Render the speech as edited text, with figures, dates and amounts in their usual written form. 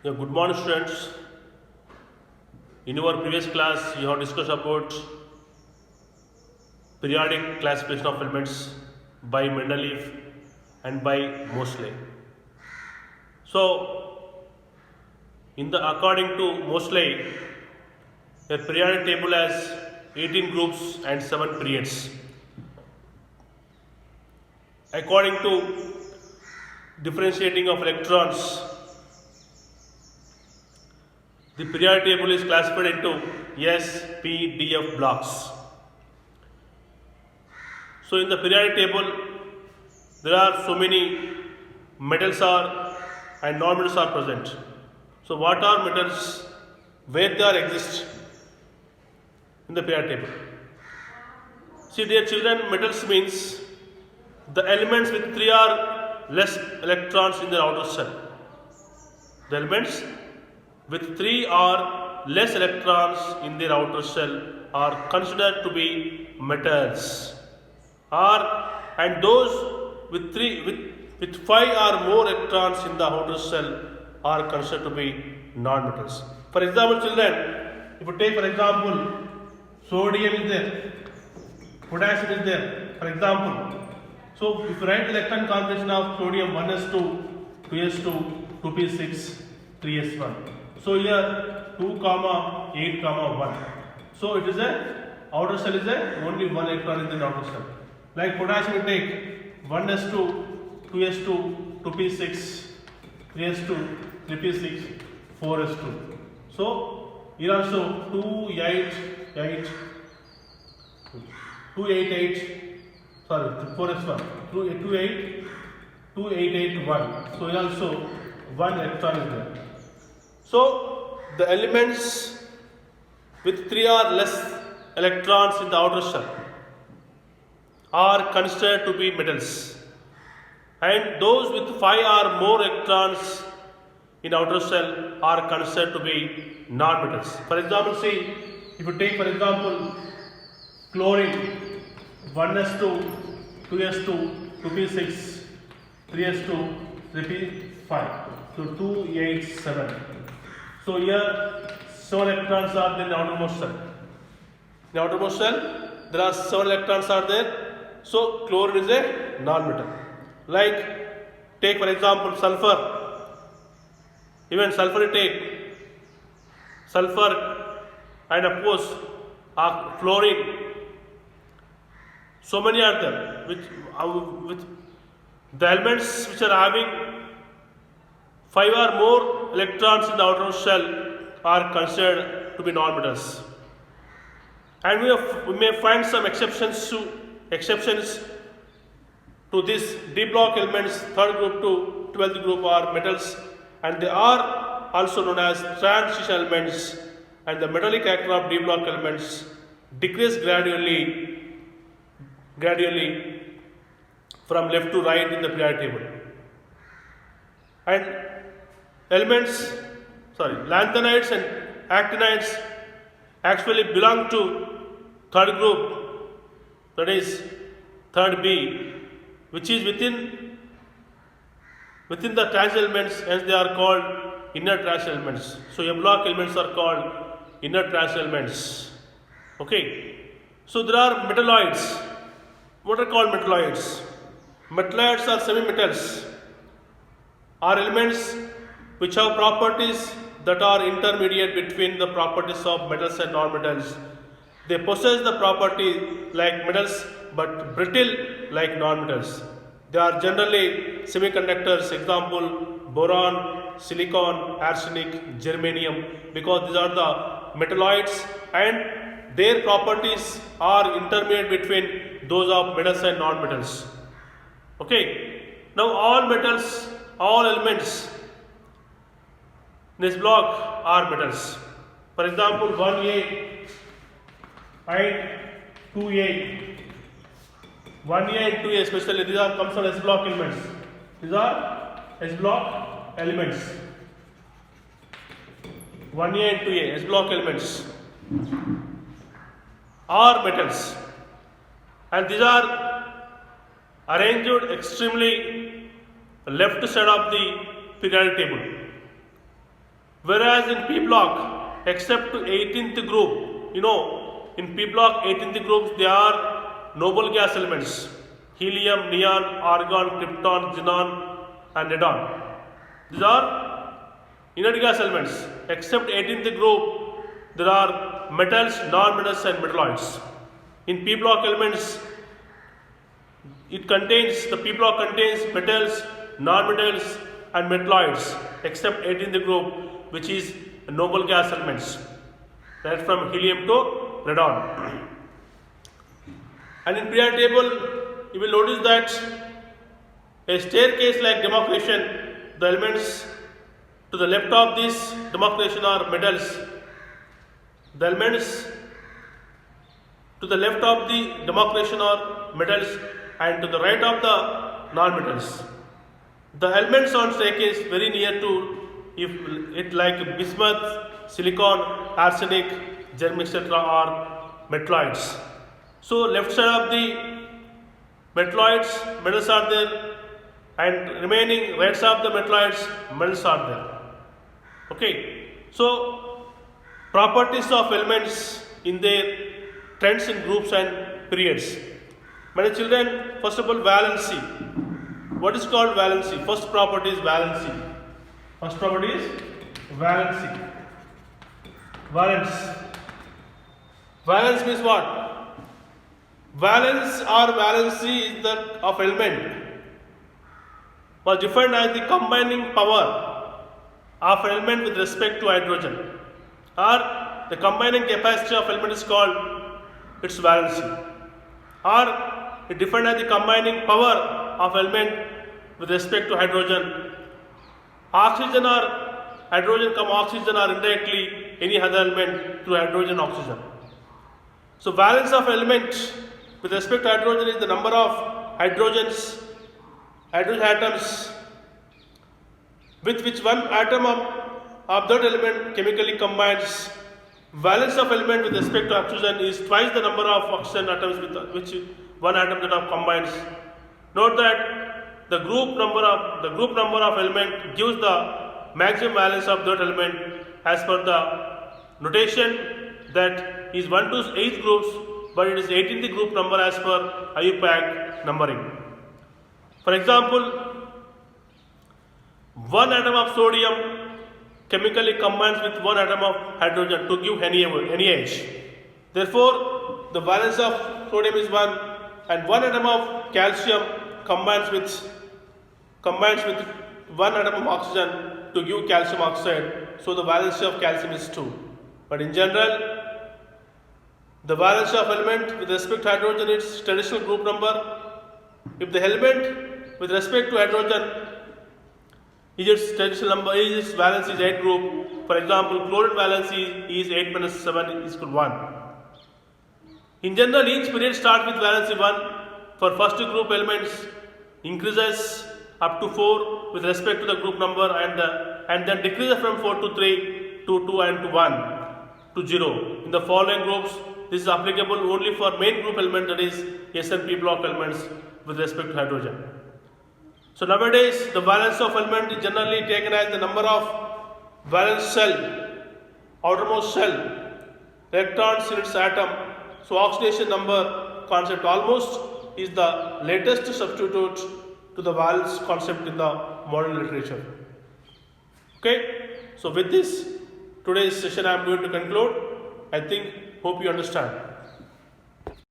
Yeah, good morning, students. In our previous class, we have discussed about periodic classification of elements by Mendeleev and by Moseley. So, according to Moseley, a periodic table has 18 groups and 7 periods. According to differentiating of electrons, the periodic table is classified into S, P, D, F blocks. So in the periodic table, there are so many metals are and non-metals are present. So what are metals? Where they are exist in the periodic table? See, dear children, metals means the elements with 3 or less electrons in their outer shell. The elements with 3 or less electrons in their outer shell are considered to be metals. And those with 5 or more electrons in the outer shell are considered to be non-metals. For example, children, if you take for example, sodium is there, potassium is there, for example. So if you write the electron configuration of sodium 1s2, 2s2, 2p6, 3s1. So here 2 comma 8 comma 1. So it is a outer shell is a only one electron in the outer shell. Like potassium you take 1s2, 2s2, 2p6, 3s2, 3p6, 4s2. So here also 288, 4s1, 288, So here also one electron is there. So the elements with 3 or less electrons in the outer shell are considered to be metals, and those with 5 or more electrons in outer shell are considered to be non-metals. For example, see, if you take for example chlorine 1s2, 2s2, 2p6, 3s2, 3p5, so 287. So here 7 electrons are there in the outermost shell. In the outermost shell there are 7 electrons are there. So chlorine is a non-metal. Like take for example sulfur. Even sulfur you take sulfur and of course fluorine. So many are there with the elements which are having 5 or more electrons in the outer shell are considered to be non-metals. And we may find some exceptions to this D block elements, 3rd group to 12th group are metals, and they are also known as transition elements, and the metallic character of D block elements decrease gradually from left to right in the periodic table. And lanthanides and actinides actually belong to 3rd group, that is 3rd B, which is within the transition elements, hence they are called inner transition elements. So M block elements are called inner transition elements. Okay. So there are metalloids. What are called metalloids? Metalloids are semi-metals, are elements which have properties that are intermediate between the properties of metals and non-metals. They possess the property like metals but brittle like non-metals. They are generally semiconductors, example boron, silicon, arsenic, germanium, because these are the metalloids and their properties are intermediate between those of metals and non-metals. Okay. Now all elements in this block are metals. For example, 1A and 2A. 1A and 2A especially, these are comes from S block elements. These are S block elements. 1A and 2A, S block elements are metals, and these are arranged extremely left side of the periodic table. Whereas in P block, except to 18th group, in P block 18th groups, they are noble gas elements: helium, neon, argon, krypton, xenon, and radon. These are inert gas elements. Except 18th group, there are metals, non-metals, and metalloids. In P block elements, the P block contains metals, non-metals, and metalloids, except 18th group, which is noble gas elements, right from helium to radon. And in periodic table, you will notice that a staircase-like demarcation, the elements to the left of this demarcation are metals. The elements to the left of the demarcation are metals, and to the right of the non-metals. The elements on staircase very near to it like bismuth, silicon, arsenic, germ, etc. are metalloids. So left side of the metalloids, metals are there, and remaining right side of the metalloids, metals are there. Okay. So properties of elements in their trends in groups and periods. My children, first of all, valency. What is called valency? First property is valency. First property is valency. Valence. Valence means what? Valence or valency is the of element was defined as the combining power of an element with respect to hydrogen, or the combining capacity of element is called its valency, or it defined as the combining power of element with respect to hydrogen. Oxygen or hydrogen come oxygen or indirectly any other element through hydrogen oxygen. So valence of element with respect to hydrogen is the number of hydrogen atoms with which one atom of that element chemically combines. Valence of element with respect to oxygen is twice the number of oxygen atoms with which one atom that combines. Note that the group number of element gives the maximum valence of that element as per the notation that is 1 to 8 groups, but it is 18th group number as per IUPAC numbering. For example, one atom of sodium chemically combines with one atom of hydrogen to give NaH. Therefore, the valence of sodium is 1, and one atom of calcium combines with one atom of oxygen to give calcium oxide. So the valency of calcium is 2. But in general, the valency of element with respect to hydrogen is traditional group number. If the element with respect to hydrogen its traditional number its valence is 8 group. For example, chlorine valency is 8 minus 7 is equal to 1. In general, each period starts with valency 1 for first group elements, increases up to 4 with respect to the group number, and then decreases from 4 to 3 to 2 and to 1 to 0. In the following groups, this is applicable only for main group element, that is S and P block elements with respect to hydrogen. So nowadays, the valence of element is generally taken as the number of valence shell, outermost shell, electrons in its atom. So oxidation number concept almost is the latest substitute to the valence concept in the modern literature. Okay, so with this, today's session I am going to conclude. Hope you understand.